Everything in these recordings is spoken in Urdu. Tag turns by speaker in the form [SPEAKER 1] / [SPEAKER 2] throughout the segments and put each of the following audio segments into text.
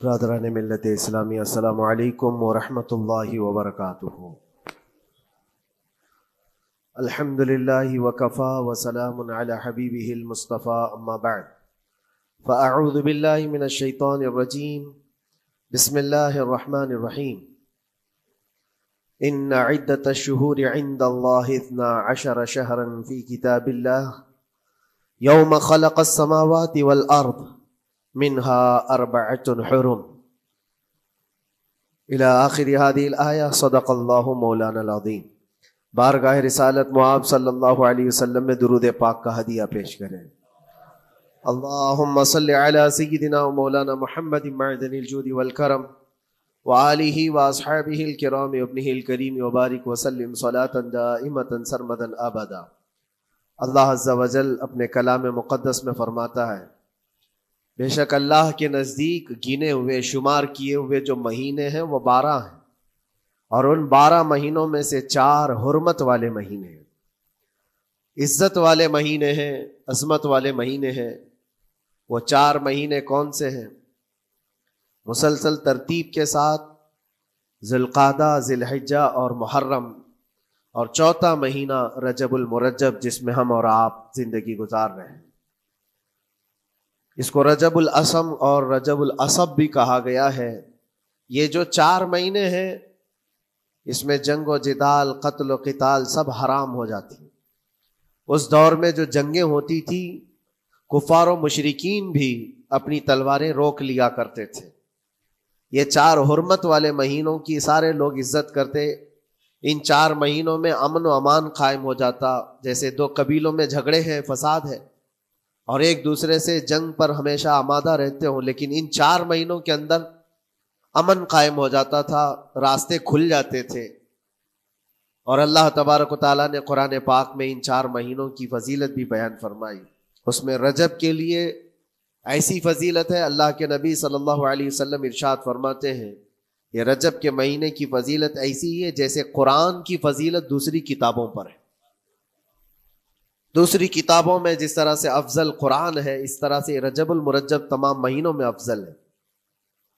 [SPEAKER 1] برادران ملت اسلامی، السلام علیکم ورحمۃ اللہ وبرکاتہ۔ الحمد للہ وکفا وسلام علی حبیبہ المصطفیٰ، اما بعد فاعوذ باللہ من الشیطان الرجیم، بسم اللہ الرحمن الرحیم۔ ان عدۃ الشہور عند اللہ 12 شہرا فی کتاب اللہ یوم خلق السماوات والارض منها 4 حرم الى آخر هذه الآیہ۔ صدق اللہ مولانا العظیم۔ بارگاہ رسالت معاب صلی اللہ علیہ وسلم میں درود پاک کا ہدیہ پیش کریں۔ اللہم صل علی سیدنا و مولانا محمد معدن الجود والکرم وآلہ واصحابہ الکرام وابنہ الکریم وبارک وسلم صلاۃ دائمۃ سرمدا ابدا۔ اللہ عز و جل اپنے کلام مقدس میں فرماتا ہے، بے شک اللہ کے نزدیک گنے ہوئے شمار کیے ہوئے جو مہینے ہیں وہ 12 ہیں، اور ان 12 مہینوں میں سے 4 حرمت والے مہینے ہیں، عزت والے مہینے ہیں، عظمت والے مہینے ہیں۔ وہ 4 مہینے کون سے ہیں؟ مسلسل ترتیب کے ساتھ ذوالقعدہ، ذی الحجہ اور محرم، اور 4تھا مہینہ رجب المرجب جس میں ہم اور آپ زندگی گزار رہے ہیں۔ اس کو رجب الاسم اور رجب العصب بھی کہا گیا ہے۔ یہ جو 4 مہینے ہیں اس میں جنگ و جدال، قتل و قتال سب حرام ہو جاتی۔ اس دور میں جو جنگیں ہوتی تھی، کفار و مشرکین بھی اپنی تلواریں روک لیا کرتے تھے۔ یہ 4 حرمت والے مہینوں کی سارے لوگ عزت کرتے۔ ان 4 مہینوں میں امن و امان قائم ہو جاتا۔ جیسے 2 قبیلوں میں جھگڑے ہیں، فساد ہے، اور ایک دوسرے سے جنگ پر ہمیشہ آمادہ رہتے ہوں، لیکن ان 4 مہینوں کے اندر امن قائم ہو جاتا تھا، راستے کھل جاتے تھے۔ اور اللہ تبارک و تعالیٰ نے قرآن پاک میں ان 4 مہینوں کی فضیلت بھی بیان فرمائی۔ اس میں رجب کے لیے ایسی فضیلت ہے، اللہ کے نبی صلی اللہ علیہ وسلم ارشاد فرماتے ہیں، یہ رجب کے مہینے کی فضیلت ایسی ہے جیسے قرآن کی فضیلت دوسری کتابوں پر ہے۔ دوسری کتابوں میں جس طرح سے افضل قرآن ہے، اس طرح سے رجب المرجب تمام مہینوں میں افضل ہے۔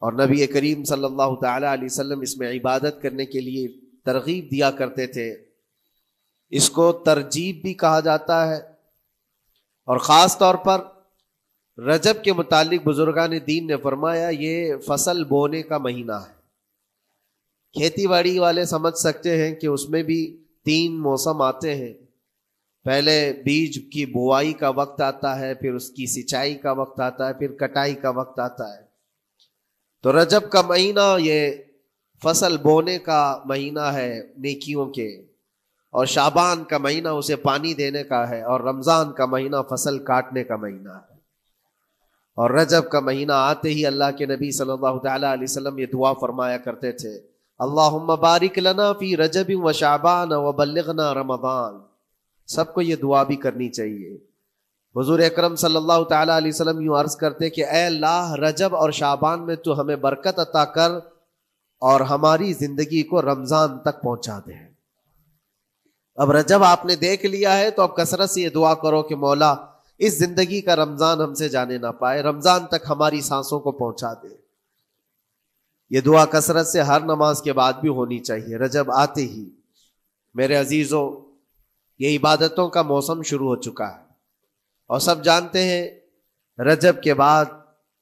[SPEAKER 1] اور نبی کریم صلی اللہ تعالی علیہ وسلم اس میں عبادت کرنے کے لیے ترغیب دیا کرتے تھے۔ اس کو ترجیب بھی کہا جاتا ہے، اور خاص طور پر رجب کے متعلق بزرگان دین نے فرمایا یہ فصل بونے کا مہینہ ہے۔ کھیتی باڑی والے سمجھ سکتے ہیں کہ اس میں بھی 3 موسم آتے ہیں۔ پہلے بیج کی بوائی کا وقت آتا ہے، پھر اس کی سچائی کا وقت آتا ہے، پھر کٹائی کا وقت آتا ہے۔ تو رجب کا مہینہ یہ فصل بونے کا مہینہ ہے نیکیوں کے، اور شعبان کا مہینہ اسے پانی دینے کا ہے، اور رمضان کا مہینہ فصل کاٹنے کا مہینہ ہے۔ اور رجب کا مہینہ آتے ہی اللہ کے نبی صلی اللہ تعالی علیہ وسلم یہ دعا فرمایا کرتے تھے، اللہم بارک لنا فی رجب و شعبان و بلغنا رمضان۔ سب کو یہ دعا بھی کرنی چاہیے۔ حضور اکرم صلی اللہ تعالی علیہ وسلم یوں عرض کرتے کہ اے اللہ، رجب اور شعبان میں تو ہمیں برکت عطا کر اور ہماری زندگی کو رمضان تک پہنچا دے۔ اب رجب آپ نے دیکھ لیا ہے تو اب کثرت سے یہ دعا کرو کہ مولا اس زندگی کا رمضان ہم سے جانے نہ پائے، رمضان تک ہماری سانسوں کو پہنچا دے۔ یہ دعا کثرت سے ہر نماز کے بعد بھی ہونی چاہیے۔ رجب آتے ہی میرے عزیزوں یہ عبادتوں کا موسم شروع ہو چکا ہے، اور سب جانتے ہیں رجب کے بعد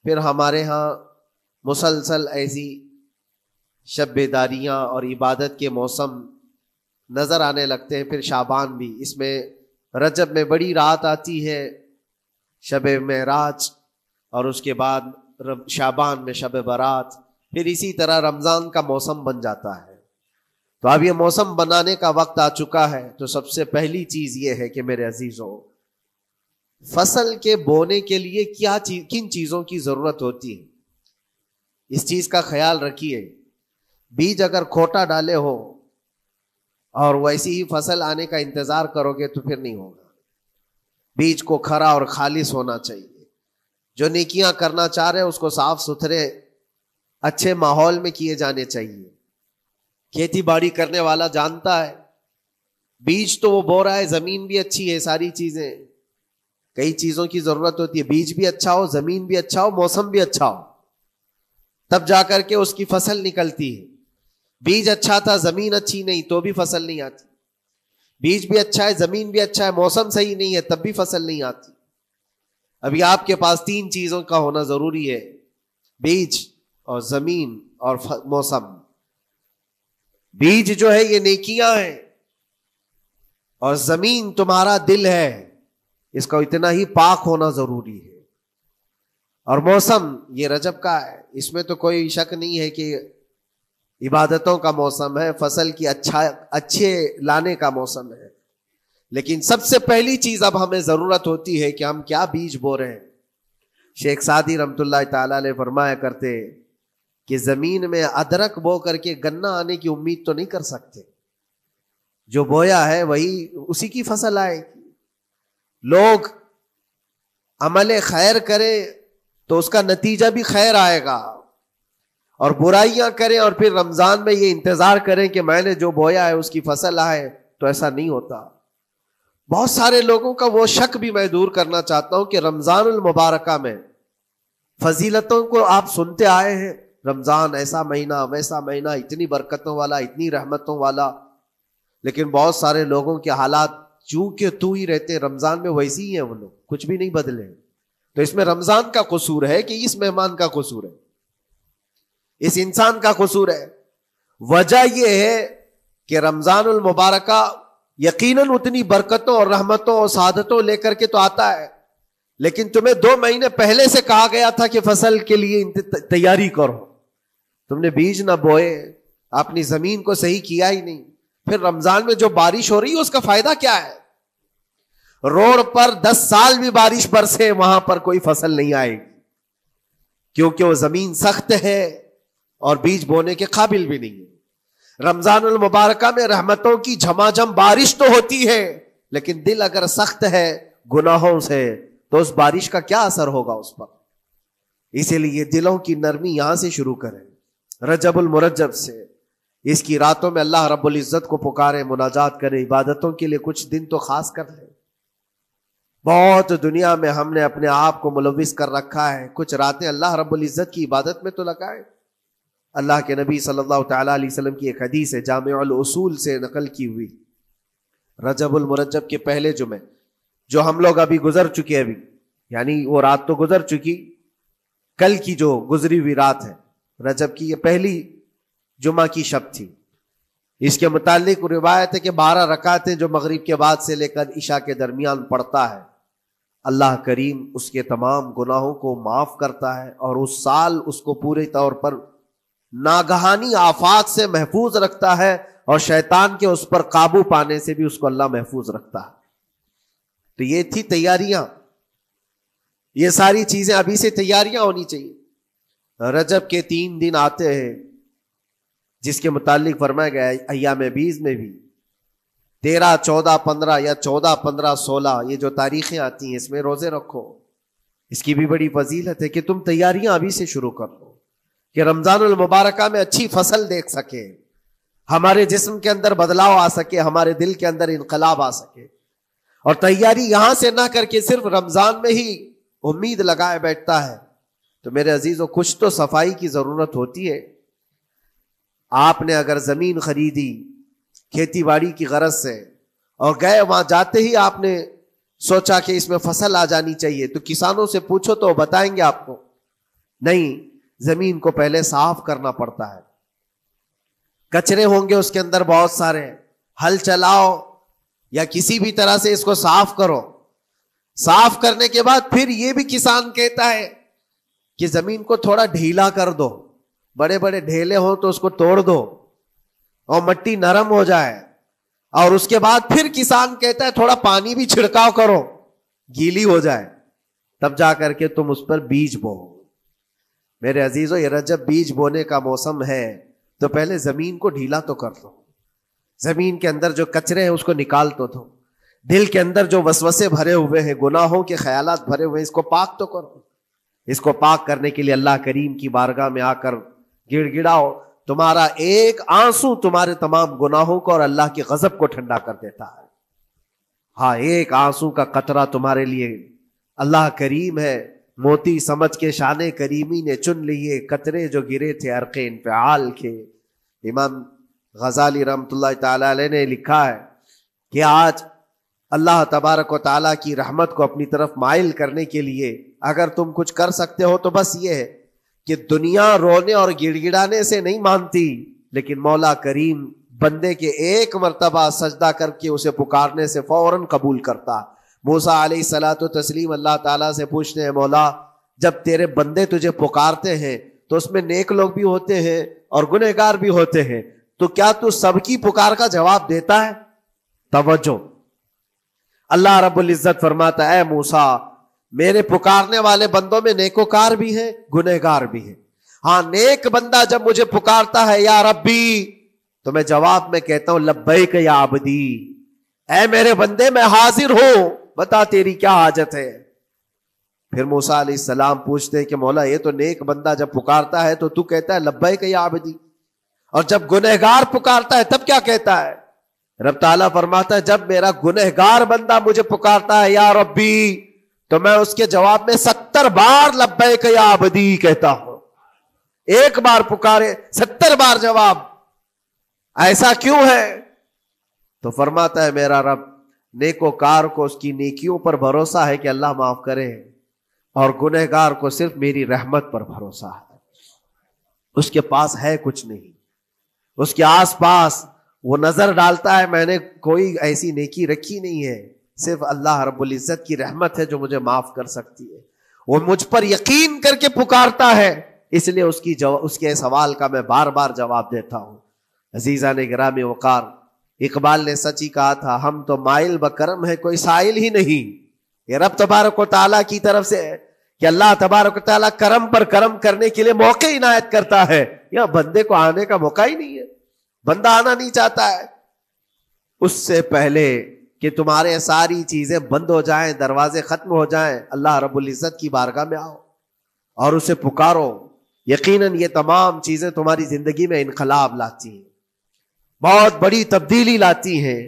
[SPEAKER 1] پھر ہمارے ہاں مسلسل ایسی شب بیداریاں اور عبادت کے موسم نظر آنے لگتے ہیں۔ پھر شعبان بھی، اس میں رجب میں بڑی رات آتی ہے، شب معراج، اور اس کے بعد شعبان میں شب برات، پھر اسی طرح رمضان کا موسم بن جاتا ہے۔ تو اب یہ موسم بنانے کا وقت آ چکا ہے۔ تو سب سے پہلی چیز یہ ہے کہ میرے عزیزوں، فصل کے بونے کے لیے کن چیزوں کی ضرورت ہوتی ہے، اس چیز کا خیال رکھیے۔ بیج اگر کھوٹا ڈالے ہو اور ویسی ہی فصل آنے کا انتظار کرو گے تو پھر نہیں ہوگا۔ بیج کو کھرا اور خالص ہونا چاہیے۔ جو نیکیاں کرنا چاہ رہے اس کو صاف ستھرے اچھے ماحول میں کیے جانے چاہیے۔ کھیتی باڑی کرنے والا جانتا ہے بیج تو وہ بو رہا ہے، زمین بھی اچھی ہے، ساری چیزیں، کئی چیزوں کی ضرورت ہوتی ہے، بیج بھی اچھا ہو، زمین بھی اچھا ہو، موسم بھی اچھا ہو۔ تب جا کر کے اس کی فصل نکلتی ہے. بیج اچھا تھا، زمین اچھی نہیں تو بھی فصل نہیں آتی. بیج بھی اچھا ہے، زمین بھی اچھا ہے، موسم صحیح نہیں ہے تب بھی فصل نہیں آتی. ابھی آپ کے پاس 3 چیزوں کا ہونا ضروری ہے، بیج اور زمین اور موسم. بیج جو ہے یہ نیکیاں ہیں، اور زمین تمہارا دل ہے، اس کا اتنا ہی پاک ہونا ضروری ہے. اور موسم یہ رجب کا ہے، اس میں تو کوئی شک نہیں ہے کہ عبادتوں کا موسم ہے، فصل کی اچھے لانے کا موسم ہے. لیکن سب سے پہلی چیز اب ہمیں ضرورت ہوتی ہے کہ ہم کیا بیج بو رہے ہیں. شیخ سعدی رحمت اللہ تعالی علیہ فرمایا کرتے کہ زمین میں ادرک بو کر کے گنا آنے کی امید تو نہیں کر سکتے. جو بویا ہے وہی اسی کی فصل آئے گی. لوگ عمل خیر کرے تو اس کا نتیجہ بھی خیر آئے گا، اور برائیاں کریں اور پھر رمضان میں یہ انتظار کریں کہ میں نے جو بویا ہے اس کی فصل آئے، تو ایسا نہیں ہوتا. بہت سارے لوگوں کا وہ شک بھی میں دور کرنا چاہتا ہوں کہ رمضان المبارکہ میں فضیلتوں کو آپ سنتے آئے ہیں، رمضان ایسا مہینہ ویسا مہینہ، اتنی برکتوں والا، اتنی رحمتوں والا، لیکن بہت سارے لوگوں کے حالات چونکہ تو ہی رہتے رمضان میں ویسی ہی ہیں، وہ لوگ کچھ بھی نہیں بدلے. تو اس میں رمضان کا قصور ہے کہ اس مہمان کا قصور ہے، اس انسان کا قصور ہے؟ وجہ یہ ہے کہ رمضان المبارکہ یقیناً اتنی برکتوں اور رحمتوں اور سعادتوں لے کر کے تو آتا ہے، لیکن تمہیں 2 مہینے پہلے سے کہا گیا تھا کہ فصل کے لیے تیاری کرو. تم نے بیج نہ بوئے، اپنی زمین کو صحیح کیا ہی نہیں. پھر رمضان میں جو بارش ہو رہی ہے اس کا فائدہ کیا ہے؟ روڈ پر 10 سال بھی بارش برسے وہاں پر کوئی فصل نہیں آئے گی، کیونکہ وہ زمین سخت ہے اور بیج بونے کے قابل بھی نہیں ہے. رمضان المبارکہ میں رحمتوں کی جھماجھم بارش تو ہوتی ہے، لیکن دل اگر سخت ہے گناہوں سے تو اس بارش کا کیا اثر ہوگا اس پر؟ اسی لیے دلوں کی نرمی یہاں سے شروع کریں، رجب المرجب سے. اس کی راتوں میں اللہ رب العزت کو پکاریں، مناجات کریں، عبادتوں کے لیے کچھ دن تو خاص کر لیں. بہت دنیا میں ہم نے اپنے آپ کو ملوث کر رکھا ہے، کچھ راتیں اللہ رب العزت کی عبادت میں تو لگائیں. اللہ کے نبی صلی اللہ تعالی علیہ وسلم کی ایک حدیث ہے، جامع الاصول سے نقل کی ہوئی، رجب المرجب کے پہلے جمعے جو ہم لوگ ابھی گزر چکے، ابھی یعنی وہ رات تو گزر چکی، کل کی جو گزری ہوئی رات ہے رجب کی، یہ پہلی جمعہ کی شب تھی. اس کے متعلق روایت ہے کہ 12 رکعتیں جو مغرب کے بعد سے لے کر عشاء کے درمیان پڑھتا ہے، اللہ کریم اس کے تمام گناہوں کو معاف کرتا ہے، اور اس سال اس کو پورے طور پر ناگہانی آفات سے محفوظ رکھتا ہے، اور شیطان کے اس پر قابو پانے سے بھی اس کو اللہ محفوظ رکھتا ہے. تو یہ تھی تیاریاں، یہ ساری چیزیں ابھی سے تیاریاں ہونی چاہیے. رجب کے 3 دن آتے ہیں جس کے متعلق فرمایا گیا ہے ایام بیز میں بھی 13, 14, 15 یا 14, 15, 16 یہ جو تاریخیں آتی ہیں اس میں روزے رکھو. اس کی بھی بڑی فضیلت ہے کہ تم تیاریاں ابھی سے شروع کر دو کہ رمضان المبارکہ میں اچھی فصل دیکھ سکے، ہمارے جسم کے اندر بدلاؤ آ سکے، ہمارے دل کے اندر انقلاب آ سکے. اور تیاری یہاں سے نہ کر کے صرف رمضان میں ہی امید لگائے بیٹھتا ہے تو میرے عزیزوں کچھ تو صفائی کی ضرورت ہوتی ہے. آپ نے اگر زمین خریدی کھیتی باڑی کی غرض سے اور گئے، وہاں جاتے ہی آپ نے سوچا کہ اس میں فصل آ جانی چاہیے، تو کسانوں سے پوچھو تو بتائیں گے آپ کو نہیں، زمین کو پہلے صاف کرنا پڑتا ہے، کچرے ہوں گے اس کے اندر بہت سارے، ہل چلاؤ یا کسی بھی طرح سے اس کو صاف کرو. صاف کرنے کے بعد پھر یہ بھی کسان کہتا ہے کہ زمین کو تھوڑا ڈھیلا کر دو، بڑے بڑے ڈھیلے ہوں تو اس کو توڑ دو اور مٹی نرم ہو جائے. اور اس کے بعد پھر کسان کہتا ہے تھوڑا پانی بھی چھڑکاؤ کرو، گیلی ہو جائے، تب جا کر کے تم اس پر بیج بو. میرے عزیزو یہ رجب بیج بونے کا موسم ہے، تو پہلے زمین کو ڈھیلا تو کر دو، زمین کے اندر جو کچرے ہیں اس کو نکال تو دو، دل کے اندر جو وسوسے بھرے ہوئے ہیں، گناہوں کے خیالات بھرے ہوئے ہیں، اس کو پاک تو کرو. اس کو پاک کرنے کے لیے اللہ کریم کی بارگاہ میں آ کر گڑ گڑاؤ. تمہارا ایک آنسو تمہارے تمام گناہوں کو اور اللہ کے غضب کو ٹھنڈا کر دیتا ہے. ہاں، ایک آنسو کا قطرہ تمہارے لیے اللہ کریم ہے، موتی سمجھ کے شان کریمی نے چن لیے قطرے جو گرے تھے عرق انفعال کے. امام غزالی رحمۃ اللہ تعالی علیہ نے لکھا ہے کہ آج اللہ تبارک و تعالیٰ کی رحمت کو اپنی طرف مائل کرنے کے لیے اگر تم کچھ کر سکتے ہو تو بس یہ ہے کہ دنیا رونے اور گڑ گڑانے سے نہیں مانتی، لیکن مولا کریم بندے کے ایک مرتبہ سجدہ کر کے اسے پکارنے سے فوراً قبول کرتا. موسیٰ علیہ الصلاۃ والتسلیم اللہ تعالیٰ سے پوچھتے ہیں مولا جب تیرے بندے تجھے پکارتے ہیں تو اس میں نیک لوگ بھی ہوتے ہیں اور گنہگار بھی ہوتے ہیں، تو کیا تو سب کی پکار کا جواب دیتا ہے؟ توجہ، اللہ رب العزت فرماتا ہے اے موسیٰ میرے پکارنے والے بندوں میں نیکوکار بھی ہیں گنہگار بھی ہیں. ہاں نیک بندہ جب مجھے پکارتا ہے یا ربی تو میں جواب میں کہتا ہوں لبیک یا عبدی، اے میرے بندے میں حاضر ہوں، بتا تیری کیا حاجت ہے. پھر موسیٰ علیہ السلام پوچھتے ہیں کہ مولا یہ تو نیک بندہ جب پکارتا ہے تو کہتا ہے لبیک یا عبدی، اور جب گنہگار پکارتا ہے تب کیا کہتا ہے؟ رب تعالیٰ فرماتا ہے جب میرا گنہگار بندہ مجھے پکارتا ہے یا ربی تو میں اس کے جواب میں 70 بار لبیک یا عبدی کہتا ہوں. ایک بار پکارے 70 بار جواب. ایسا کیوں ہے؟ تو فرماتا ہے میرا رب نیکوکار کو اس کی نیکیوں پر بھروسہ ہے کہ اللہ معاف کرے، اور گنہگار کو صرف میری رحمت پر بھروسہ ہے. اس کے پاس ہے کچھ نہیں، اس کے آس پاس وہ نظر ڈالتا ہے میں نے کوئی ایسی نیکی رکھی نہیں ہے، صرف اللہ رب العزت کی رحمت ہے جو مجھے معاف کر سکتی ہے. وہ مجھ پر یقین کر کے پکارتا ہے، اس لیے اس کے سوال کا میں بار بار جواب دیتا ہوں. عزیزان گرامی وقار، اقبال نے سچ ہی کہا تھا ہم تو مائل بکرم ہے کوئی سائل ہی نہیں. یہ رب تبارک و تعالیٰ کی طرف سے ہے کہ اللہ تبارک و تعالیٰ کرم پر کرم کرنے کے لیے موقع عنایت کرتا ہے. یا بندے کو آنے کا موقع ہی نہیں ہے، بندہ آنا نہیں چاہتا ہے. اس سے پہلے کہ تمہارے ساری چیزیں بند ہو جائیں، دروازے ختم ہو جائیں، اللہ رب العزت کی بارگاہ میں آؤ اور اسے پکارو. یقیناً یہ تمام چیزیں تمہاری زندگی میں انقلاب لاتی ہیں، بہت بڑی تبدیلی لاتی ہیں.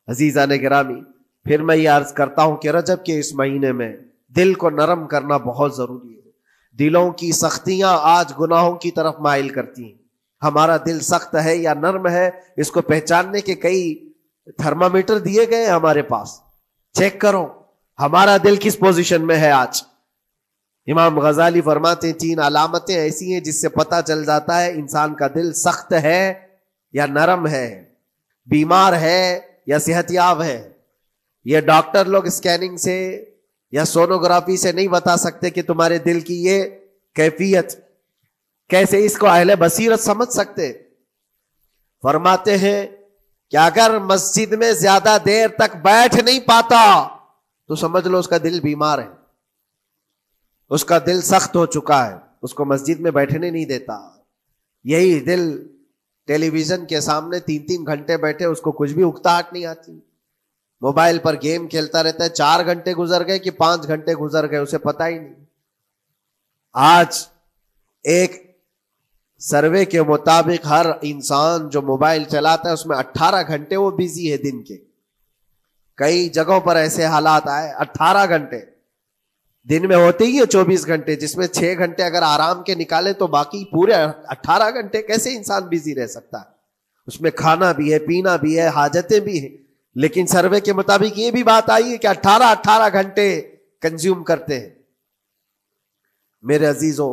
[SPEAKER 1] عزیزان گرامی، پھر میں یہ عرض کرتا ہوں کہ رجب کے اس مہینے میں دل کو نرم کرنا بہت ضروری ہے. دلوں کی سختیاں آج گناہوں کی طرف مائل کرتی ہیں. ہمارا دل سخت ہے یا نرم ہے اس کو پہچاننے کے کئی تھرمامیٹر دیے گئے ہیں ہمارے پاس. چیک کرو ہمارا دل کس پوزیشن میں ہے آج. امام غزالی فرماتے ہیں 3 علامتیں ایسی ہیں جس سے پتہ چل جاتا ہے انسان کا دل سخت ہے یا نرم ہے، بیمار ہے یا صحت یاب ہے. یہ ڈاکٹر لوگ اسکیننگ سے یا سونوگرافی سے نہیں بتا سکتے کہ تمہارے دل کی یہ کیفیت. کیسے اس کو اہل بصیرت سمجھ سکتے؟ فرماتے ہیں کہ اگر مسجد میں زیادہ دیر تک بیٹھ نہیں پاتا تو سمجھ لو اس کا دل بیمار ہے، اس کا دل سخت ہو چکا ہے، اس کو مسجد میں بیٹھنے نہیں دیتا. یہی دل ٹیلی ویژن کے سامنے 3 گھنٹے بیٹھے اس کو کچھ بھی اکتاہٹ نہیں آتی، موبائل پر گیم کھیلتا رہتا ہے، 4 گھنٹے گزر گئے کہ 5 گھنٹے گزر گئے اسے پتہ ہی نہیں. آج ایک سروے کے مطابق ہر انسان جو موبائل چلاتا ہے اس میں 18 گھنٹے وہ بیزی ہے دن کے. کئی جگہوں پر ایسے حالات آئے 18 گھنٹے دن میں ہوتے ہی ہے 24 گھنٹے، جس میں 6 گھنٹے اگر آرام کے نکالے تو باقی پورے 18 گھنٹے کیسے انسان بیزی رہ سکتا ہے؟ اس میں کھانا بھی ہے، پینا بھی ہے، حاجتیں بھی ہیں. لیکن سروے کے مطابق یہ بھی بات آئی ہے کہ 18 گھنٹے کنزیوم کرتے ہیں. میرے عزیزوں،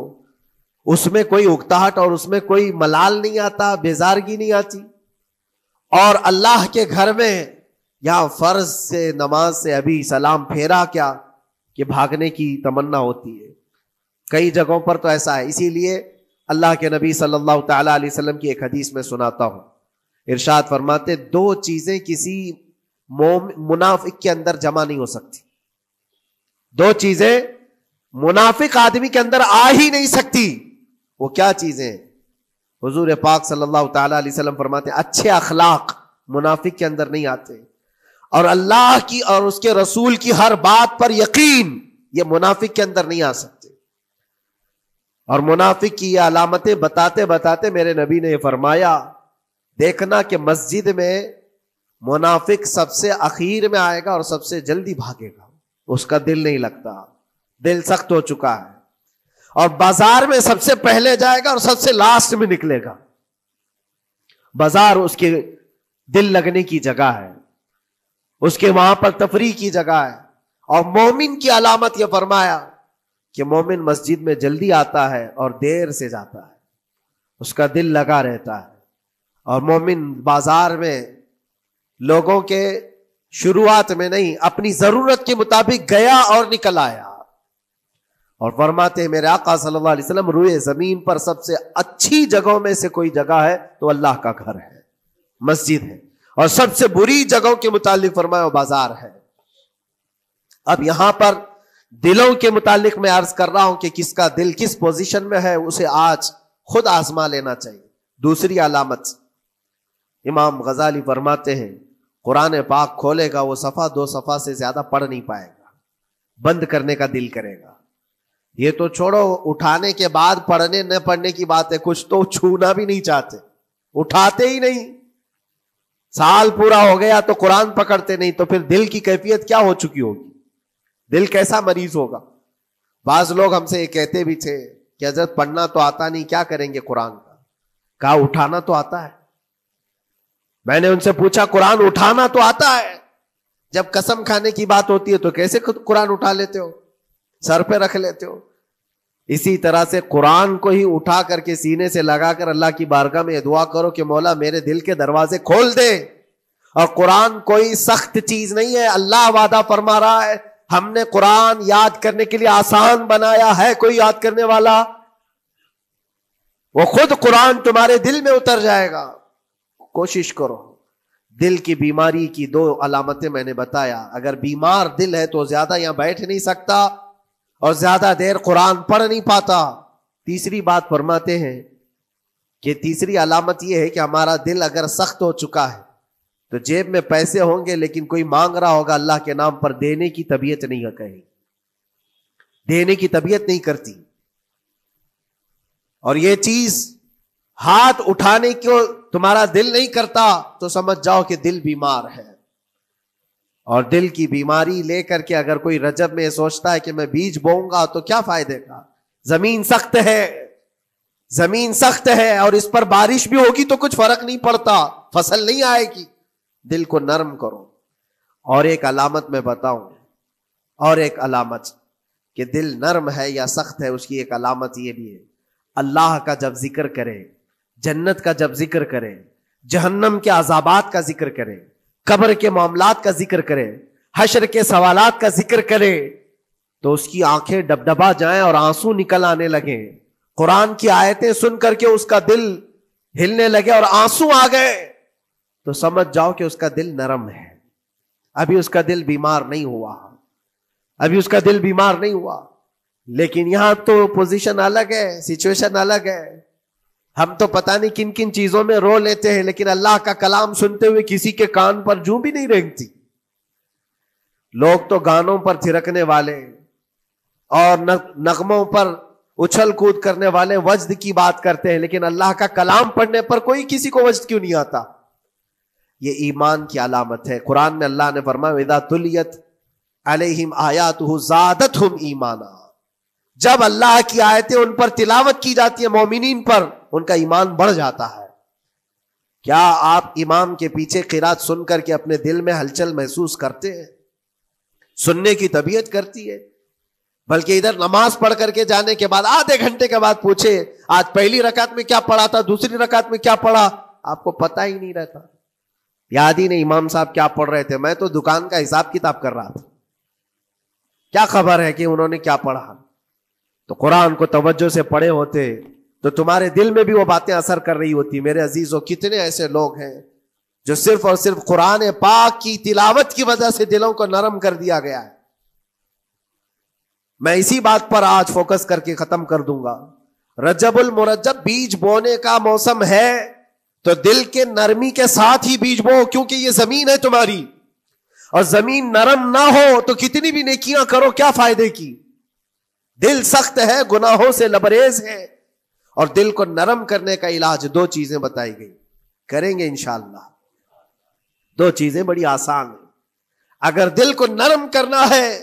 [SPEAKER 1] اس میں کوئی اکتاہٹ اور اس میں کوئی ملال نہیں آتا، بیزارگی نہیں آتی. اور اللہ کے گھر میں یا فرض سے نماز سے ابھی سلام پھیرا کیا کہ بھاگنے کی تمنا ہوتی ہے. کئی جگہوں پر تو ایسا ہے. اسی لیے اللہ کے نبی صلی اللہ تعالی علیہ وسلم کی ایک حدیث میں سناتا ہوں. ارشاد فرماتے 2 چیزیں کسی منافق کے اندر جمع نہیں ہو سکتی. 2 چیزیں منافق آدمی کے اندر آ ہی نہیں سکتی. وہ کیا چیزیں؟ حضور پاک صلی اللہ تعالی علیہ وسلم فرماتے ہیں اچھے اخلاق منافق کے اندر نہیں آتے، اور اللہ کی اور اس کے رسول کی ہر بات پر یقین یہ منافق کے اندر نہیں آ سکتے. اور منافق کی یہ علامتیں بتاتے بتاتے میرے نبی نے یہ فرمایا دیکھنا کہ مسجد میں منافق سب سے اخیر میں آئے گا اور سب سے جلدی بھاگے گا، اس کا دل نہیں لگتا. دل سخت ہو چکا ہے، اور بازار میں سب سے پہلے جائے گا اور سب سے لاسٹ میں نکلے گا. بازار اس کے دل لگنے کی جگہ ہے، اس کے وہاں پر تفریح کی جگہ ہے. اور مومن کی علامت یہ فرمایا کہ مومن مسجد میں جلدی آتا ہے اور دیر سے جاتا ہے، اس کا دل لگا رہتا ہے. اور مومن بازار میں لوگوں کے شروعات میں نہیں، اپنی ضرورت کے مطابق گیا اور نکل آیا. اور فرماتے ہیں میرے آقا صلی اللہ علیہ وسلم، روئے زمین پر سب سے اچھی جگہوں میں سے کوئی جگہ ہے تو اللہ کا گھر ہے، مسجد ہے. اور سب سے بری جگہوں کے متعلق فرمایا وہ بازار ہے. اب یہاں پر دلوں کے متعلق میں عرض کر رہا ہوں کہ کس کا دل کس پوزیشن میں ہے، اسے آج خود آزما لینا چاہیے. دوسری علامت، امام غزالی فرماتے ہیں قرآن پاک کھولے گا وہ صفحہ 2 صفحہ سے زیادہ پڑھ نہیں پائے گا، بند کرنے کا دل کرے گا. یہ تو چھوڑو اٹھانے کے بعد پڑھنے نہ پڑھنے کی بات ہے، کچھ تو چھونا بھی نہیں چاہتے، اٹھاتے ہی نہیں. سال پورا ہو گیا تو قرآن پکڑتے نہیں، تو پھر دل کی کیفیت کیا ہو چکی ہوگی، دل کیسا مریض ہوگا. بعض لوگ ہم سے یہ کہتے بھی تھے کہ حضرت پڑھنا تو آتا نہیں، کیا کریں گے قرآن کا. کہا اٹھانا تو آتا ہے. میں نے ان سے پوچھا قرآن اٹھانا تو آتا ہے، جب قسم کھانے کی بات ہوتی ہے تو کیسے قرآن اٹھا لیتے ہو، سر پہ رکھ لیتے ہو. اسی طرح سے قرآن کو ہی اٹھا کر کے سینے سے لگا کر اللہ کی بارگاہ میں دعا کرو کہ مولا میرے دل کے دروازے کھول دے. اور قرآن کوئی سخت چیز نہیں ہے، اللہ وعدہ فرما رہا ہے ہم نے قرآن یاد کرنے کے لیے آسان بنایا ہے. کوئی یاد کرنے والا، وہ خود قرآن تمہارے دل میں اتر جائے گا. کوشش کرو. دل کی بیماری کی 2 علامتیں میں نے بتایا. اگر بیمار دل ہے تو زیادہ یہاں بیٹھ نہیں سکتا اور زیادہ دیر قرآن پڑھ نہیں پاتا. تیسری بات فرماتے ہیں کہ تیسری علامت یہ ہے کہ ہمارا دل اگر سخت ہو چکا ہے تو جیب میں پیسے ہوں گے لیکن کوئی مانگ رہا ہوگا اللہ کے نام پر، دینے کی طبیعت نہیں ہے، کہیں دینے کی طبیعت نہیں کرتی. اور یہ چیز ہاتھ اٹھانے کو تمہارا دل نہیں کرتا تو سمجھ جاؤ کہ دل بیمار ہے. اور دل کی بیماری لے کر کے اگر کوئی رجب میں سوچتا ہے کہ میں بیج بوؤں گا تو کیا فائدے کا، زمین سخت ہے، زمین سخت ہے اور اس پر بارش بھی ہوگی تو کچھ فرق نہیں پڑتا، فصل نہیں آئے گی. دل کو نرم کرو. اور ایک علامت میں بتاؤں، اور ایک علامت کہ دل نرم ہے یا سخت ہے، اس کی ایک علامت یہ بھی ہے، اللہ کا جب ذکر کرے، جنت کا جب ذکر کرے، جہنم کے عذابات کا ذکر کرے، قبر کے معاملات کا ذکر کرے، حشر کے سوالات کا ذکر کرے، تو اس کی آنکھیں ڈبڈبا جائیں اور آنسو نکل آنے لگیں. قرآن کی آیتیں سن کر کے اس کا دل ہلنے لگے اور آنسو آ گئے تو سمجھ جاؤ کہ اس کا دل نرم ہے. ابھی اس کا دل بیمار نہیں ہوا، ابھی اس کا دل بیمار نہیں ہوا. لیکن یہاں تو پوزیشن الگ ہے، سچویشن الگ ہے. ہم تو پتہ نہیں کن کن چیزوں میں رو لیتے ہیں، لیکن اللہ کا کلام سنتے ہوئے کسی کے کان پر جوں بھی نہیں رینگتی. لوگ تو گانوں پر تھرکنے والے اور نغموں پر اچھل کود کرنے والے وجد کی بات کرتے ہیں، لیکن اللہ کا کلام پڑھنے پر کوئی کسی کو وجد کیوں نہیں آتا. یہ ایمان کی علامت ہے. قرآن میں اللہ نے فرمایا وَإِذَا تُلِيَتْ عَلَيْهِمْ آيَاتُهُ زَادَتْهُمْ ایمانا. جب اللہ کی آیتیں ان پر تلاوت کی جاتی ہیں، مومنین پر، ان کا ایمان بڑھ جاتا ہے. کیا آپ امام کے پیچھے قرات سن کر کے اپنے دل میں ہلچل محسوس کرتے ہیں؟ سننے کی طبیعت کرتی ہے. بلکہ ادھر نماز پڑھ کر کے جانے کے بعد آدھے گھنٹے کے بعد پوچھے آج پہلی رکعت میں کیا پڑھا تھا، دوسری رکعت میں کیا پڑھا، آپ کو پتہ ہی نہیں رہتا. یاد ہی نہیں امام صاحب کیا پڑھ رہے تھے، میں تو دکان کا حساب کتاب کر رہا تھا، کیا خبر ہے کہ انہوں نے کیا پڑھا. تو قرآن کو توجہ سے پڑھے ہوتے تو تمہارے دل میں بھی وہ باتیں اثر کر رہی ہوتی. میرے عزیزوں، کتنے ایسے لوگ ہیں جو صرف اور صرف قرآن پاک کی تلاوت کی وجہ سے دلوں کو نرم کر دیا گیا ہے. میں اسی بات پر آج فوکس کر کے ختم کر دوں گا. رجب المرجب بیج بونے کا موسم ہے تو دل کے نرمی کے ساتھ ہی بیج بو، کیونکہ یہ زمین ہے تمہاری، اور زمین نرم نہ ہو تو کتنی بھی نیکیاں کرو کیا فائدے کی. دل سخت ہے، گناہوں سے لبریز ہے، اور دل کو نرم کرنے کا علاج 2 چیزیں بتائی گئی، کریں گے انشاءاللہ. 2 چیزیں بڑی آسان ہیں. اگر دل کو نرم کرنا ہے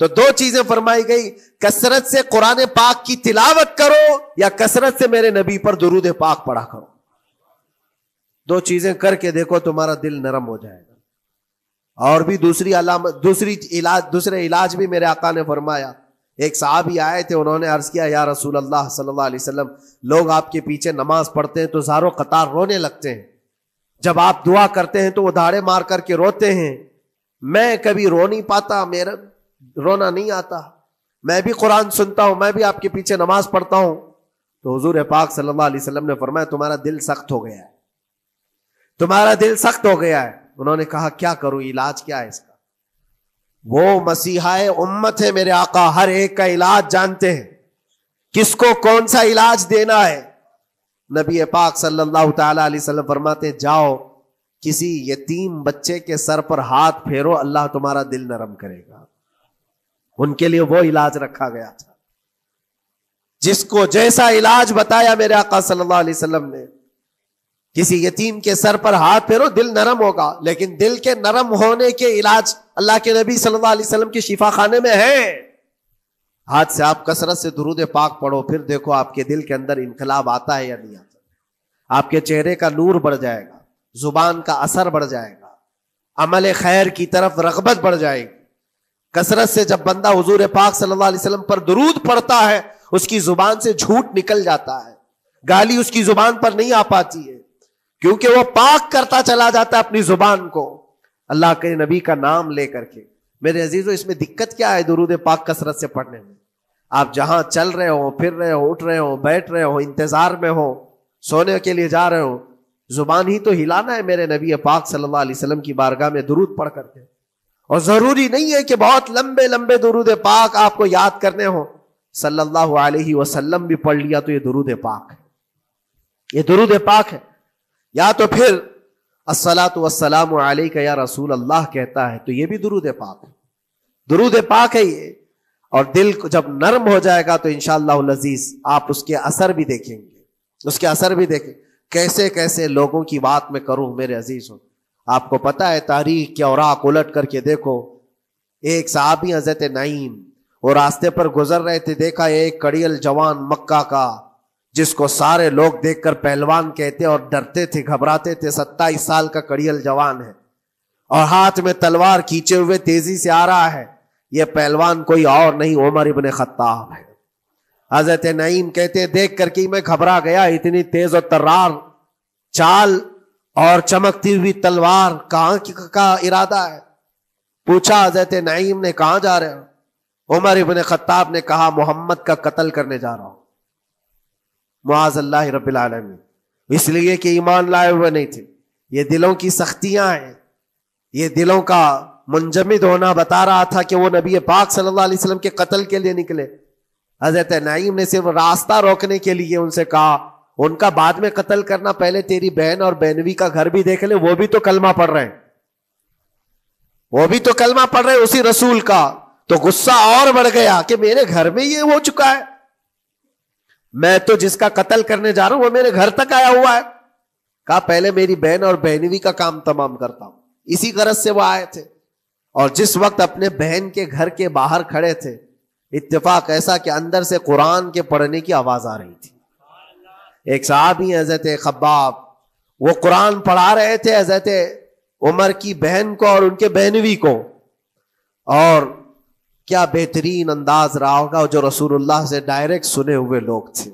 [SPEAKER 1] تو دو چیزیں فرمائی گئی، کثرت سے قرآن پاک کی تلاوت کرو یا کثرت سے میرے نبی پر درود پاک پڑھا کرو. دو چیزیں کر کے دیکھو، تمہارا دل نرم ہو جائے گا. اور بھی دوسری علامت، دوسرے علاج بھی میرے آقا نے فرمایا. ایک صحابی آئے تھے، انہوں نے عرض کیا یا رسول اللہ صلی اللہ علیہ وسلم، لوگ آپ کے پیچھے نماز پڑھتے ہیں تو زاروں قطار رونے لگتے ہیں، جب آپ دعا کرتے ہیں تو وہ دھاڑے مار کر کے روتے ہیں. میں کبھی رو نہیں پاتا، میرا رونا نہیں آتا، میں بھی قرآن سنتا ہوں، میں بھی آپ کے پیچھے نماز پڑھتا ہوں. تو حضور پاک صلی اللہ علیہ وسلم نے فرمایا تمہارا دل سخت ہو گیا ہے، تمہارا دل سخت ہو گیا ہے. انہوں نے کہا کیا کروں، علاج کیا ہے اس کا؟ وہ مسیحا امت ہے میرے آقا، ہر ایک کا علاج جانتے ہیں، کس کو کون سا علاج دینا ہے. نبی پاک صلی اللہ تعالی علیہ وسلم فرماتے ہیں جاؤ کسی یتیم بچے کے سر پر ہاتھ پھیرو، اللہ تمہارا دل نرم کرے گا. ان کے لیے وہ علاج رکھا گیا تھا. جس کو جیسا علاج بتایا میرے آقا صلی اللہ علیہ وسلم نے، کسی یتیم کے سر پر ہاتھ پھیرو، دل نرم ہوگا. لیکن دل کے نرم ہونے کے علاج اللہ کے نبی صلی اللہ علیہ وسلم کے شفا خانے میں ہے. ہاتھ سے آپ کثرت سے درود پاک پڑھو، پھر دیکھو آپ کے دل کے اندر انقلاب آتا ہے یا نہیں آتا. آپ کے چہرے کا نور بڑھ جائے گا، زبان کا اثر بڑھ جائے گا، عمل خیر کی طرف رغبت بڑھ جائے گی. کثرت سے جب بندہ حضور پاک صلی اللہ علیہ وسلم پر درود پڑھتا ہے، اس کی زبان سے جھوٹ نکل جاتا ہے، گالی اس کی زبان پر نہیں آ پاتی ہے، کیونکہ وہ پاک کرتا چلا جاتا ہے اپنی زبان کو اللہ کے نبی کا نام لے کر کے. میرے عزیزو، اس میں دقت کیا ہے درود پاک کثرت سے پڑھنے میں؟ آپ جہاں چل رہے ہو، پھر رہے ہو، اٹھ رہے ہو، بیٹھ رہے ہو، انتظار میں ہو، سونے کے لیے جا رہے ہو، زبان ہی تو ہلانا ہے میرے نبی پاک صلی اللہ علیہ وسلم کی بارگاہ میں درود پڑھ کر کے. اور ضروری نہیں ہے کہ بہت لمبے لمبے درود پاک آپ کو یاد کرنے ہو. صلی اللہ علیہ وسلم بھی پڑھ لیا تو یہ درود پاک ہے، یہ درود پاک ہے. یا تو پھر الصلاۃ والسلام علیک یا رسول اللہ کہتا ہے تو یہ بھی درود پاک ہے، درود پاک ہے یہ. اور دل جب نرم ہو جائے گا تو انشاءاللہ العزیز آپ اس کے اثر بھی دیکھیں گے، اس کے اثر بھی دیکھیں. کیسے کیسے لوگوں کی بات میں کروں میرے عزیزوں. آپ کو پتا ہے تاریخ کے اوراق الٹ کر کے دیکھو. ایک صحابی حضرت نعیم وہ راستے پر گزر رہے تھے، دیکھا ایک کڑیل جوان مکہ کا جس کو سارے لوگ دیکھ کر پہلوان کہتے اور ڈرتے تھے، گھبراتے تھے. 27 سال کا کڑیل جوان ہے اور ہاتھ میں تلوار کھینچے ہوئے تیزی سے آ رہا ہے. یہ پہلوان کوئی اور نہیں عمر ابن خطاب ہے. حضرت نعیم کہتے دیکھ کر کے میں گھبرا گیا، اتنی تیز اور ترار چال اور چمکتی ہوئی تلوار، کہاں کا ارادہ ہے؟ پوچھا حضرت نعیم نے کہاں جا رہے ہو؟ عمر ابن خطاب نے کہا محمد کا قتل کرنے جا رہا ہوں. معاذ اللہ رب العالمین. اس لیے کہ ایمان لائے ہوئے نہیں تھے. یہ دلوں کی سختیاں ہیں، یہ دلوں کا منجمد ہونا بتا رہا تھا کہ وہ نبی پاک صلی اللہ علیہ وسلم کے قتل کے لیے نکلے. حضرت نعیم نے صرف راستہ روکنے کے لیے ان سے کہا ان کا بعد میں قتل کرنا، پہلے تیری بہن اور بہنوی کا گھر بھی دیکھ لے، وہ بھی تو کلمہ پڑھ رہے ہیں، وہ بھی تو کلمہ پڑھ رہے ہیں اسی رسول کا. تو غصہ اور بڑھ گیا کہ میرے گھر میں یہ ہو چکا ہے، میں تو جس کا قتل کرنے جا رہا ہوں وہ میرے گھر تک آیا ہوا ہے. کہا پہلے میری بہن اور بہنوی کا کام تمام کرتا ہوں. اسی غرض سے وہ آئے تھے. اور جس وقت اپنے بہن کے گھر کے باہر کھڑے تھے، اتفاق ایسا کہ اندر سے قرآن کے پڑھنے کی آواز آ رہی تھی. ایک صحابی حضرت خباب، وہ قرآن پڑھا رہے تھے حضرت عمر کی بہن کو اور ان کے بہنوی کو. اور کیا بہترین انداز رہا ہوگا، جو رسول اللہ سے ڈائریکٹ سنے ہوئے لوگ تھے.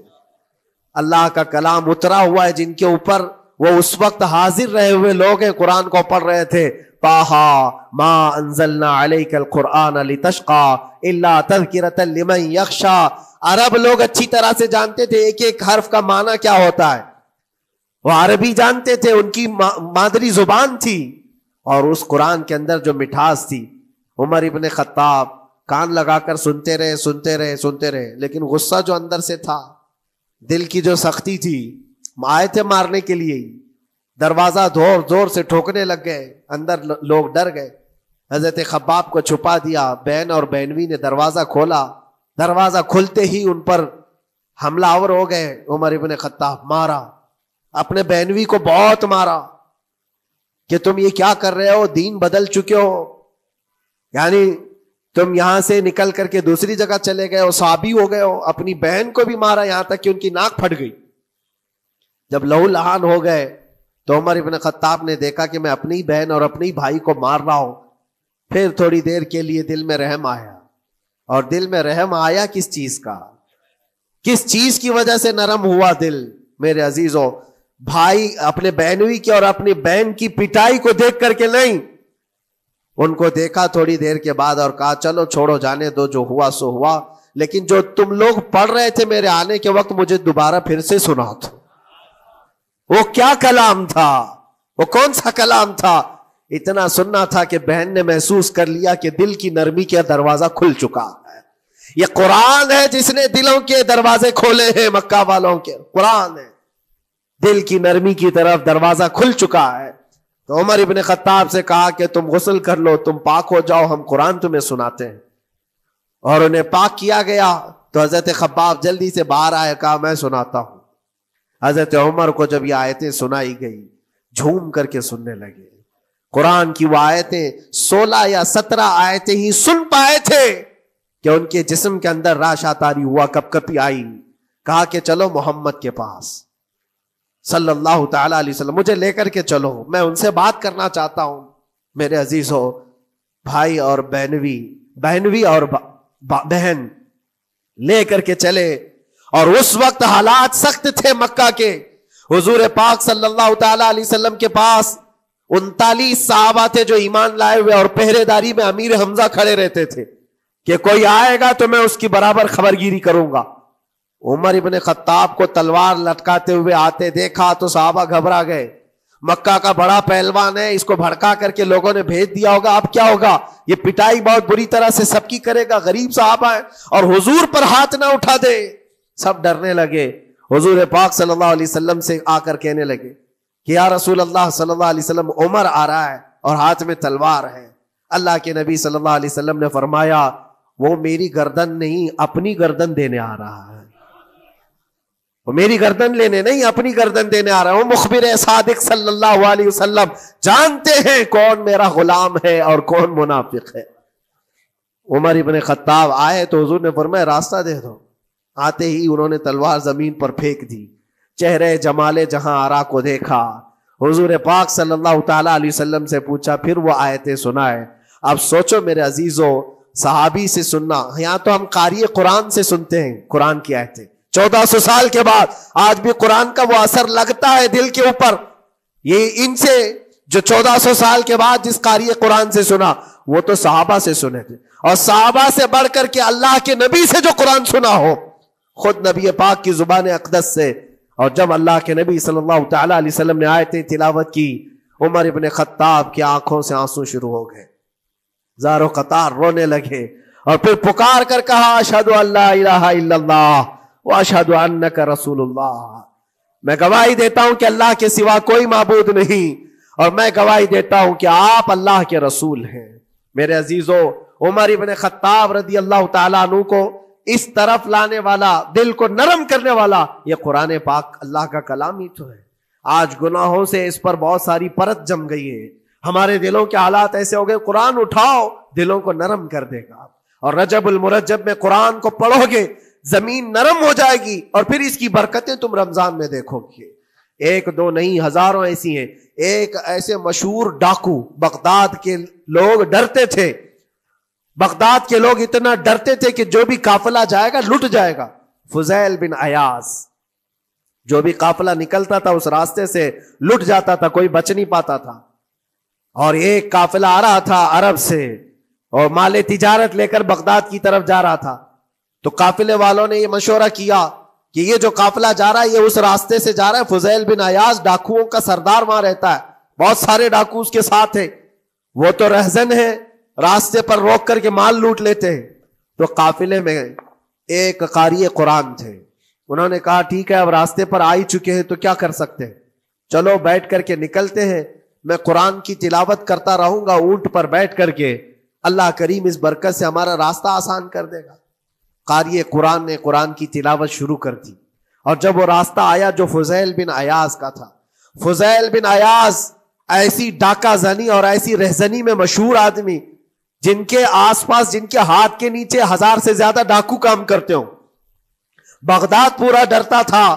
[SPEAKER 1] اللہ کا کلام اترا ہوا ہے جن کے اوپر، وہ اس وقت حاضر رہے ہوئے لوگ ہیں، قرآن کو پڑھ رہے تھے. طٰہٰ ما انزلنا علیک القرآن لتشقی الا تذکرۃ لمن یخشی. عرب لوگ اچھی طرح سے جانتے تھے ایک ایک حرف کا معنی کیا ہوتا ہے، وہ عربی جانتے تھے، ان کی مادری زبان تھی. اور اس قرآن کے اندر جو مٹھاس تھی، عمر ابن خطاب کان لگا کر سنتے رہے سنتے رہے سنتے رہے. لیکن غصہ جو اندر سے تھا، دل کی جو سختی تھی، آئے تھے مارنے کے لیے، دروازہ زور زور سے ٹھوکنے لگ گئے. اندر لوگ ڈر گئے. حضرت خباب کو چھپا دیا، بہن اور بہنوی نے دروازہ کھولا. دروازہ کھلتے ہی ان پر حملہ آور ہو گئے. عمر ابن خطاب مارا، اپنے بہنوی کو بہت مارا کہ تم یہ کیا کر رہے ہو، دین بدل چکے ہو، یعنی تم یہاں سے نکل کر کے دوسری جگہ چلے گئے ہو, صحابی ہو گئے ہو, اپنی بہن کو بھی مارا یہاں تک کہ ان کی ناک پھٹ گئی. جب لہو لہان ہو گئے تو عمر ابن خطاب نے دیکھا کہ میں اپنی بہن اور اپنی بھائی کو مار رہا ہوں. پھر تھوڑی دیر کے لیے دل میں رحم آیا. اور دل میں رحم آیا کس چیز کا, کس چیز کی وجہ سے نرم ہوا دل میرے عزیزوں؟ بھائی اپنے بہنوئی کی اور اپنی بہن کی پٹائی کو دیکھ کر کے نہیں, ان کو دیکھا تھوڑی دیر کے بعد اور کہا چلو چھوڑو جانے دو, جو ہوا سو ہوا, لیکن جو تم لوگ پڑھ رہے تھے میرے آنے کے وقت مجھے دوبارہ پھر سے سنا دو. وہ کیا کلام تھا, وہ کون سا کلام تھا؟ اتنا سننا تھا کہ بہن نے محسوس کر لیا کہ دل کی نرمی کا دروازہ کھل چکا ہے. یہ قرآن ہے جس نے دلوں کے دروازے کھولے ہیں, مکہ والوں کے قرآن ہے. دل کی نرمی کی طرف دروازہ کھل چکا ہے. تو عمر ابن خطاب سے کہا کہ تم غسل کر لو, تم پاک ہو جاؤ, ہم قرآن تمہیں سناتے ہیں. اور انہیں پاک کیا گیا تو حضرت خباب جلدی سے باہر آئے, کہا میں سناتا ہوں. حضرت عمر کو جب یہ آیتیں سنائی گئی جھوم کر کے سننے لگے. قرآن کی وہ آیتیں 16 یا 17 آیتیں ہی سن پائے تھے کہ ان کے جسم کے اندر راشا تاری ہوا, کپ کپی آئی. کہا کہ چلو محمد کے پاس صلی اللہ تعالی علیہ وسلم, مجھے لے کر کے چلو, میں ان سے بات کرنا چاہتا ہوں. میرے عزیزو, بھائی اور بہنوی اور بہن لے کر کے چلے. اور اس وقت حالات سخت تھے مکہ کے. حضور پاک صلی اللہ تعالی علیہ وسلم کے پاس 39 صحابہ تھے جو ایمان لائے ہوئے, اور پہرے داری میں امیر حمزہ کھڑے رہتے تھے کہ کوئی آئے گا تو میں اس کی برابر خبرگیری کروں گا. عمر ابن خطاب کو تلوار لٹکاتے ہوئے آتے دیکھا تو صحابہ گھبرا گئے. مکہ کا بڑا پہلوان ہے, اس کو بھڑکا کر کے لوگوں نے بھیج دیا ہوگا, اب کیا ہوگا؟ یہ پٹائی بہت بری طرح سے سب کی کرے گا, غریب صحابہ ہے, اور حضور پر ہاتھ نہ اٹھا دے. سب ڈرنے لگے. حضور پاک صلی اللہ علیہ وسلم سے آ کر کہنے لگے کہ یا رسول اللہ صلی اللہ علیہ وسلم, عمر آ رہا ہے اور ہاتھ میں تلوار ہے. اللہ کے نبی صلی اللہ علیہ وسلم نے فرمایا وہ میری گردن نہیں, اپنی گردن دینے آ رہا ہے. وہ میری گردن لینے نہیں, اپنی گردن دینے آ رہا ہے. وہ مخبر صادق صلی اللہ علیہ وسلم جانتے ہیں کون میرا غلام ہے اور کون منافق ہے. عمر ابن خطاب آئے تو حضور نے فرمایا راستہ دے دو. آتے ہی انہوں نے تلوار زمین پر پھینک دی. چہرے جمال جہاں آرا کو دیکھا. حضور پاک صلی اللہ تعالی علیہ وسلم سے پوچھا, پھر وہ آیتیں سنائے. اب سوچو میرے عزیزو, صحابی سے سننا, یہاں تو ہم قاری قرآن سے سنتے ہیں قرآن کی آیتیں 1400 سال کے بعد. آج بھی قرآن کا وہ اثر لگتا ہے دل کے اوپر. یہ ان سے جو 1400 سال کے بعد جس قاری قرآن سے سنا وہ تو صحابہ سے سنے تھے, اور صحابہ سے بڑھ کر کے اللہ کے نبی سے جو قرآن سنا ہو, خود نبی پاک کی زبان اقدس سے. اور جب اللہ کے نبی صلی اللہ تعالی علیہ وسلم نے آیتیں تلاوت کی, عمر ابن خطاب کی آنکھوں سے آنسو شروع ہو گئے, زارو قطار رونے لگے, اور پھر پکار کر کہا اشہد ان لا الہ الا اللہ واشہد انک رسول اللہ. میں گواہی دیتا ہوں کہ اللہ کے سوا کوئی معبود نہیں, اور میں گواہی دیتا ہوں کہ آپ اللہ کے رسول ہیں. میرے عزیزو, عمر ابن خطاب رضی اللہ تعالیٰ عنہ کو اس طرف لانے والا, دل کو نرم کرنے والا, یہ قرآن پاک اللہ کا کلام ہی تو ہے. آج گناہوں سے اس پر بہت ساری پرت جم گئی ہے. ہمارے دلوں کے حالات ایسے ہو گئے, قرآن اٹھاؤ دلوں کو نرم کر دے گا. اور رجب المرجب میں قرآن کو پڑھو گے زمین نرم ہو جائے گی, اور پھر اس کی برکتیں تم رمضان میں دیکھو گے. ایک دو نہیں, ہزاروں ایسی ہیں. ایک ایسے مشہور ڈاکو, بغداد کے لوگ ڈرتے تھے, بغداد کے لوگ اتنا ڈرتے تھے کہ جو بھی قافلہ جائے گا لٹ جائے گا. فضیل بن عیاض, جو بھی قافلہ نکلتا تھا اس راستے سے لٹ جاتا تھا, کوئی بچ نہیں پاتا تھا. اور ایک قافلہ آ رہا تھا عرب سے, اور مال تجارت لے کر بغداد کی طرف جا رہا تھا. تو قافلے والوں نے یہ مشورہ کیا کہ یہ جو قافلہ جا رہا ہے یہ اس راستے سے جا رہا ہے. فضیل بن عیاض ڈاکوؤں کا سردار وہاں رہتا ہے, بہت سارے ڈاکو اس کے ساتھ ہیں, وہ تو رہزن ہے, راستے پر روک کر کے مال لوٹ لیتے ہیں. تو قافلے میں ایک قاری قرآن تھے, انہوں نے کہا ٹھیک ہے اب راستے پر آ ہی چکے ہیں تو کیا کر سکتے ہیں, چلو بیٹھ کر کے نکلتے ہیں, میں قرآن کی تلاوت کرتا رہوں گا اونٹ پر بیٹھ کر کے, اللہ کریم اس برکت سے ہمارا راستہ آسان کر دے گا. قاری قرآن نے قرآن کی تلاوت شروع کر دی, اور جب وہ راستہ آیا جو فضیل بن عیاض کا تھا, فضیل بن عیاض ایسی ڈاکہ زنی اور ایسی رہزنی میں مشہور آدمی, جن کے آس پاس، جن کے ہاتھ کے نیچے 1000 سے زیادہ ڈاکو کام کرتے ہوں. بغداد پورا ڈرتا تھا،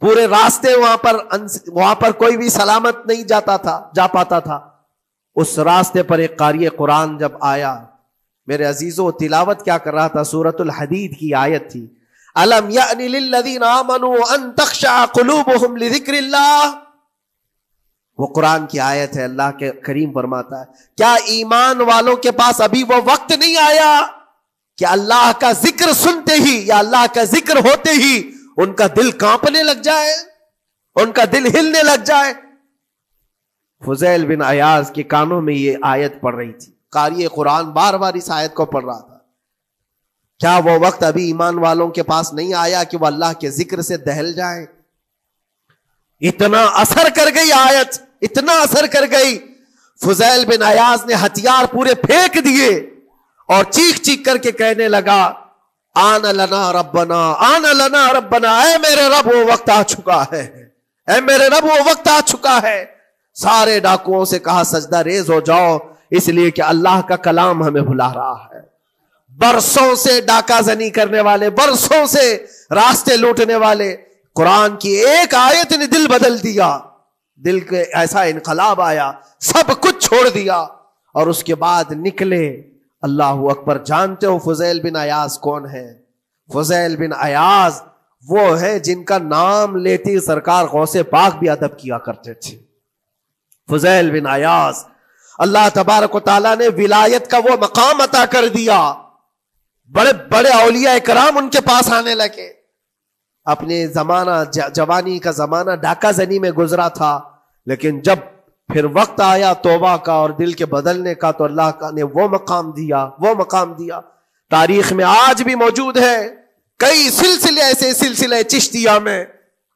[SPEAKER 1] پورے راستے وہاں پر کوئی بھی سلامت نہیں جا پاتا تھا. اس راستے پر ایک قاری قرآن جب آیا، میرے عزیزوں تلاوت کیا کر رہا تھا؟ سورۃ الحدید کی آیت تھی، الم یأن للذین آمنوا ان تخشع قلوبهم لذکر اللہ. وہ قرآن کی آیت ہے. اللہ کے کریم فرماتا ہے کیا ایمان والوں کے پاس ابھی وہ وقت نہیں آیا کہ اللہ کا ذکر سنتے ہی یا اللہ کا ذکر ہوتے ہی ان کا دل کانپنے لگ جائے، ان کا دل ہلنے لگ جائے؟ فضیل بن عیاض کے کانوں میں یہ آیت پڑھ رہی تھی. قاری قرآن بار بار اس آیت کو پڑھ رہا تھا. کیا وہ وقت ابھی ایمان والوں کے پاس نہیں آیا کہ وہ اللہ کے ذکر سے دہل جائیں؟ اتنا اثر کر گئی آیت، اتنا اثر کر گئی. فضیل بن عیاض نے ہتھیار پورے پھینک دیے اور چیخ چیخ کر کے کہنے لگا آن لنا ربنا، آن لنا ربنا، اے میرے رب وہ وقت آ چکا ہے، اے میرے رب وہ وقت آ چکا ہے. سارے ڈاکوؤں سے کہا سجدہ ریز ہو جاؤ، اس لیے کہ اللہ کا کلام ہمیں بلا رہا ہے. برسوں سے ڈاکہ زنی کرنے والے، برسوں سے راستے لوٹنے والے، قرآن کی ایک آیت نے دل بدل دیا. دل کے ایسا انقلاب آیا، سب کچھ چھوڑ دیا اور اس کے بعد نکلے. اللہ اکبر. جانتے ہو فضیل بن عیاض کون ہے؟ فضیل بن عیاض وہ ہے جن کا نام لیتی سرکار غوث پاک بھی ادب کیا کرتے تھے. فضیل بن عیاض اللہ تبارک و تعالیٰ نے ولایت کا وہ مقام عطا کر دیا. بڑے بڑے اولیاء کرام ان کے پاس آنے لگے. اپنے زمانہ جوانی کا زمانہ ڈاکہ زنی میں گزرا تھا، لیکن جب پھر وقت آیا توبہ کا اور دل کے بدلنے کا تو اللہ نے وہ مقام دیا. تاریخ میں آج بھی موجود ہے کئی سلسلے ایسے، سلسلے چشتیہ میں،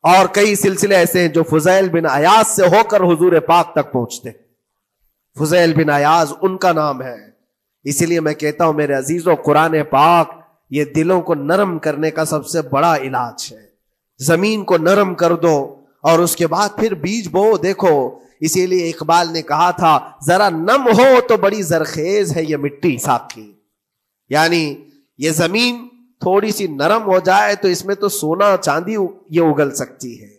[SPEAKER 1] اور کئی سلسلے ایسے ہیں جو فضیل بن عیاض سے ہو کر حضور پاک تک پہنچتے. فضیل بن عیاض ان کا نام ہے. اسی لیے میں کہتا ہوں میرے عزیزوں، قرآن پاک یہ دلوں کو نرم کرنے کا سب سے بڑا علاج ہے. زمین کو نرم کر دو اور اس کے بعد پھر بیج بو. دیکھو اسی لیے اقبال نے کہا تھا ذرا نم ہو تو بڑی زرخیز ہے یہ مٹی ساقی. یعنی یہ زمین تھوڑی سی نرم ہو جائے تو اس میں تو سونا چاندی یہ اگل سکتی ہے.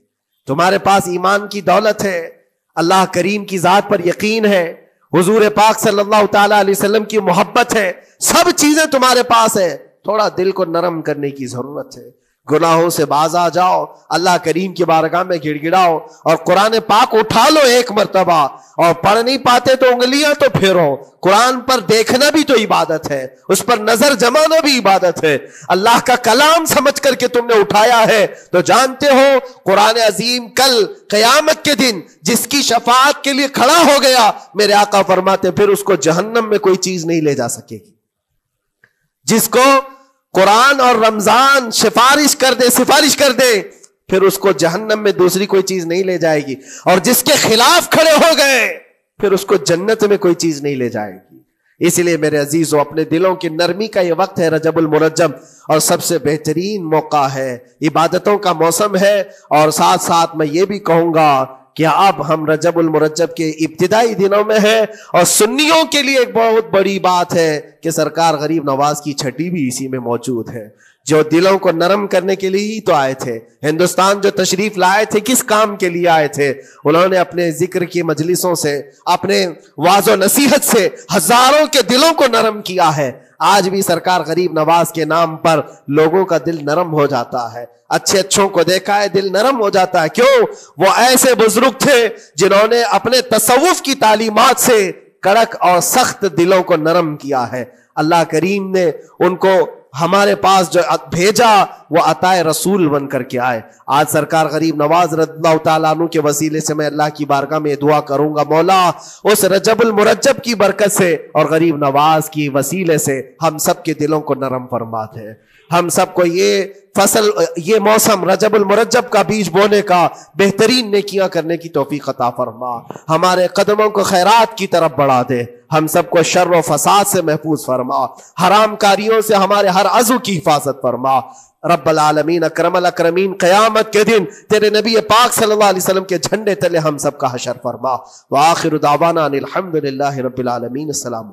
[SPEAKER 1] تمہارے پاس ایمان کی دولت ہے، اللہ کریم کی ذات پر یقین ہے، حضور پاک صلی اللہ تعالی علیہ وسلم کی محبت ہے، سب چیزیں تمہارے پاس ہے. تھوڑا دل کو نرم کرنے کی ضرورت ہے. گناہوں سے باز آ جاؤ، اللہ کریم کی بارگاہ میں گڑ گڑاؤ اور قرآن پاک اٹھا لو ایک مرتبہ. اور پڑھ نہیں پاتے تو انگلیاں تو پھیرو. قرآن پر دیکھنا بھی تو عبادت ہے، اس پر نظر جمانا بھی عبادت ہے. اللہ کا کلام سمجھ کر کے تم نے اٹھایا ہے تو جانتے ہو قرآن عظیم کل قیامت کے دن جس کی شفاعت کے لیے کھڑا ہو گیا، میرے آقا فرماتے پھر اس کو جہنم میں کوئی چیز نہیں لے جا سکے گی. جس کو قرآن اور رمضان سفارش کر دے پھر اس کو جہنم میں دوسری کوئی چیز نہیں لے جائے گی. اور جس کے خلاف کھڑے ہو گئے پھر اس کو جنت میں کوئی چیز نہیں لے جائے گی. اس لیے میرے عزیزو اپنے دلوں کی نرمی کا یہ وقت ہے رجب المرجب، اور سب سے بہترین موقع ہے، عبادتوں کا موسم ہے. اور ساتھ ساتھ میں یہ بھی کہوں گا کہ اب ہم رجب المرجب کے ابتدائی دنوں میں ہیں، اور سنیوں کے لیے ایک بہت بڑی بات ہے کہ سرکار غریب نواز کی چھٹی بھی اسی میں موجود ہے، جو دلوں کو نرم کرنے کے لیے ہی تو آئے تھے. ہندوستان جو تشریف لائے تھے کس کام کے لیے آئے تھے؟ انہوں نے اپنے ذکر کی مجلسوں سے، اپنے واعظ و نصیحت سے ہزاروں کے دلوں کو نرم کیا ہے. آج بھی سرکار غریب نواز کے نام پر لوگوں کا دل نرم ہو جاتا ہے. اچھے اچھوں کو دیکھا ہے دل نرم ہو جاتا ہے. کیوں؟ وہ ایسے بزرگ تھے جنہوں نے اپنے تصوف کی تعلیمات سے کڑک اور سخت دلوں کو نرم کیا ہے. اللہ کریم نے ان کو ہمارے پاس جو بھیجا وہ عطائے رسول بن کر کے آئے. آج سرکار غریب نواز رضی اللہ تعالیٰ عنہ کے وسیلے سے میں اللہ کی بارگاہ میں دعا کروں گا، مولا اس رجب المرجب کی برکت سے اور غریب نواز کی وسیلے سے ہم سب کے دلوں کو نرم فرما دے. ہم سب کو یہ فصل، یہ موسم رجب المرجب کا بیج بونے کا، بہترین نیکیاں کرنے کی توفیق عطا فرما. ہمارے قدموں کو خیرات کی طرف بڑھا دے. ہم سب کو شر و فساد سے محفوظ فرما. حرام کاریوں سے ہمارے ہر عضو کی حفاظت فرما. رب العالمین اکرم الاکرمین قیامت کے دن تیرے نبی پاک صلی اللہ علیہ وسلم کے جھنڈے تلے ہم سب کا حشر فرما. وآخر دعوانا ان الحمد للہ رب العالمین. السلام.